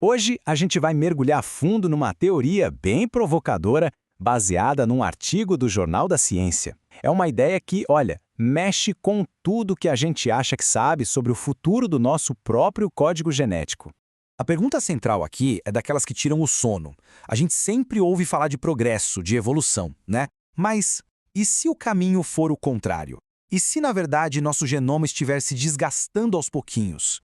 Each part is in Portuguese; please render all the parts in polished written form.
Hoje a gente vai mergulhar fundo numa teoria bem provocadora, baseada num artigo do Jornal da Ciência. É uma ideia que, olha, mexe com tudo que a gente acha que sabe sobre o futuro do nosso próprio código genético. A pergunta central aqui é daquelas que tiram o sono. A gente sempre ouve falar de progresso, de evolução, né? Mas e se o caminho for o contrário? E se, na verdade, nosso genoma estiver se desgastando aos pouquinhos?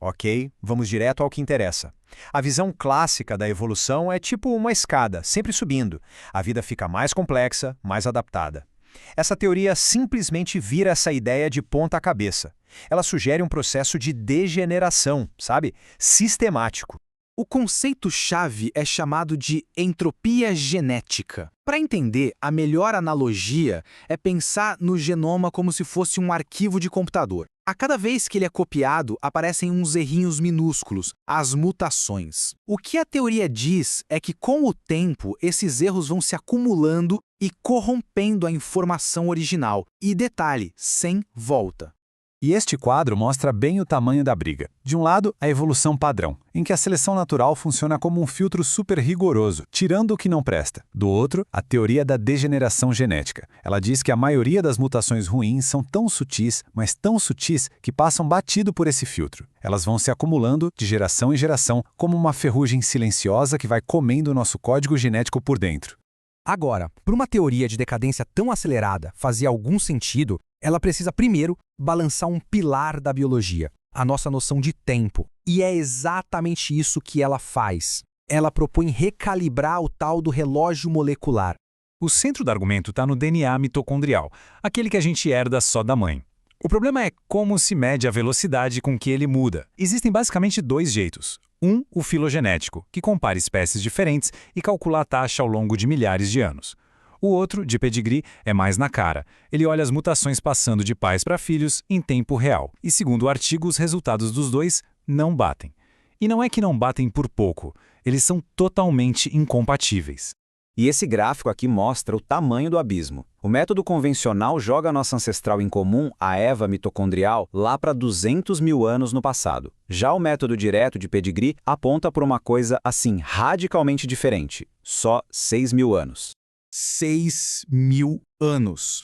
Ok, vamos direto ao que interessa. A visão clássica da evolução é tipo uma escada, sempre subindo. A vida fica mais complexa, mais adaptada. Essa teoria simplesmente vira essa ideia de ponta cabeça. Ela sugere um processo de degeneração, sabe? Sistemático. O conceito-chave é chamado de entropia genética. Para entender, a melhor analogia é pensar no genoma como se fosse um arquivo de computador. A cada vez que ele é copiado, aparecem uns errinhos minúsculos, as mutações. O que a teoria diz é que, com o tempo, esses erros vão se acumulando e corrompendo a informação original. E detalhe, sem volta. E este quadro mostra bem o tamanho da briga. De um lado, a evolução padrão, em que a seleção natural funciona como um filtro super rigoroso, tirando o que não presta. Do outro, a teoria da degeneração genética. Ela diz que a maioria das mutações ruins são tão sutis, mas tão sutis, que passam batido por esse filtro. Elas vão se acumulando de geração em geração, como uma ferrugem silenciosa que vai comendo o nosso código genético por dentro. Agora, para uma teoria de decadência tão acelerada fazer algum sentido, ela precisa primeiro balançar um pilar da biologia, a nossa noção de tempo. E é exatamente isso que ela faz. Ela propõe recalibrar o tal do relógio molecular. O centro do argumento está no DNA mitocondrial, aquele que a gente herda só da mãe. O problema é como se mede a velocidade com que ele muda. Existem basicamente dois jeitos. Um, o filogenético, que compara espécies diferentes e calcula a taxa ao longo de milhares de anos. O outro, de pedigree, é mais na cara. Ele olha as mutações passando de pais para filhos em tempo real. E segundo o artigo, os resultados dos dois não batem. E não é que não batem por pouco. Eles são totalmente incompatíveis. E esse gráfico aqui mostra o tamanho do abismo. O método convencional joga nossa ancestral em comum, a Eva mitocondrial, lá para 200 mil anos no passado. Já o método direto de pedigree aponta para uma coisa, assim, radicalmente diferente. Só 6 mil anos. 6 mil anos.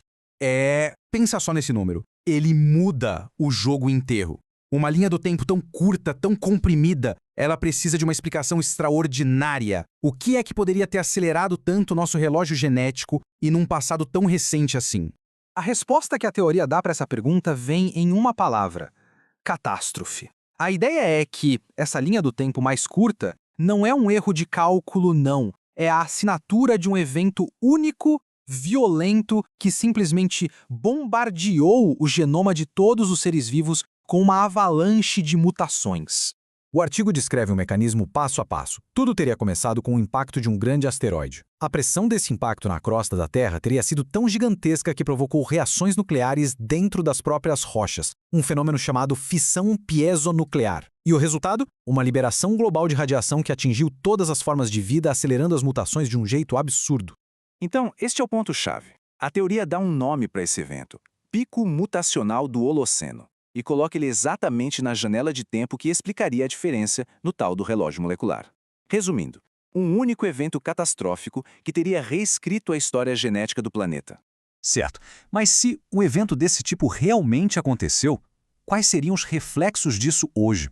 Pensa só nesse número. Ele muda o jogo inteiro. Uma linha do tempo tão curta, tão comprimida, ela precisa de uma explicação extraordinária. O que é que poderia ter acelerado tanto o nosso relógio genético e num passado tão recente assim? A resposta que a teoria dá para essa pergunta vem em uma palavra: catástrofe. A ideia é que essa linha do tempo mais curta não é um erro de cálculo, não. É a assinatura de um evento único, violento, que simplesmente bombardeou o genoma de todos os seres vivos com uma avalanche de mutações. O artigo descreve um mecanismo passo a passo. Tudo teria começado com o impacto de um grande asteroide. A pressão desse impacto na crosta da Terra teria sido tão gigantesca que provocou reações nucleares dentro das próprias rochas, um fenômeno chamado fissão piezonuclear. E o resultado? Uma liberação global de radiação que atingiu todas as formas de vida, acelerando as mutações de um jeito absurdo. Então, este é o ponto-chave. A teoria dá um nome para esse evento: pico mutacional do Holoceno, e coloca ele exatamente na janela de tempo que explicaria a diferença no tal do relógio molecular. Resumindo, um único evento catastrófico que teria reescrito a história genética do planeta. Certo, mas se um evento desse tipo realmente aconteceu, quais seriam os reflexos disso hoje?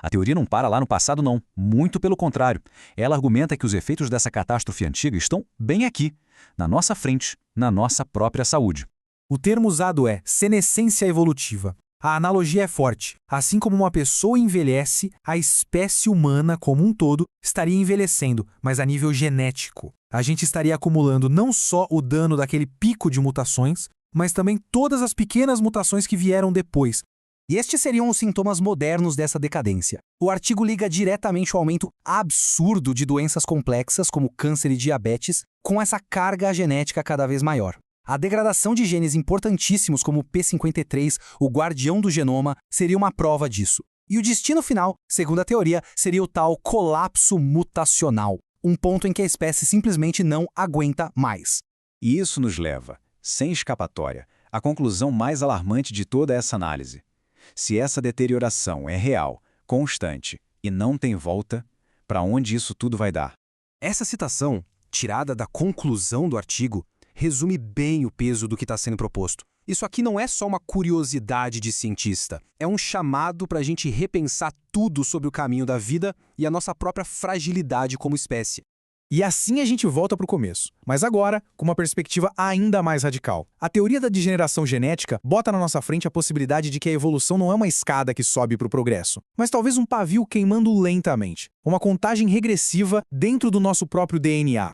A teoria não para lá no passado, não. Muito pelo contrário. Ela argumenta que os efeitos dessa catástrofe antiga estão bem aqui, na nossa frente, na nossa própria saúde. O termo usado é senescência evolutiva. A analogia é forte. Assim como uma pessoa envelhece, a espécie humana como um todo estaria envelhecendo, mas a nível genético. A gente estaria acumulando não só o dano daquele pico de mutações, mas também todas as pequenas mutações que vieram depois. E estes seriam os sintomas modernos dessa decadência. O artigo liga diretamente o aumento absurdo de doenças complexas, como câncer e diabetes, com essa carga genética cada vez maior. A degradação de genes importantíssimos como o P53, o guardião do genoma, seria uma prova disso. E o destino final, segundo a teoria, seria o tal colapso mutacional, um ponto em que a espécie simplesmente não aguenta mais. E isso nos leva, sem escapatória, à conclusão mais alarmante de toda essa análise. Se essa deterioração é real, constante e não tem volta, para onde isso tudo vai dar. Essa citação, tirada da conclusão do artigo, resume bem o peso do que está sendo proposto. Isso aqui não é só uma curiosidade de cientista, é um chamado para a gente repensar tudo sobre o caminho da vida e a nossa própria fragilidade como espécie. E assim a gente volta para o começo, mas agora com uma perspectiva ainda mais radical. A teoria da degeneração genética bota na nossa frente a possibilidade de que a evolução não é uma escada que sobe para o progresso, mas talvez um pavio queimando lentamente, uma contagem regressiva dentro do nosso próprio DNA.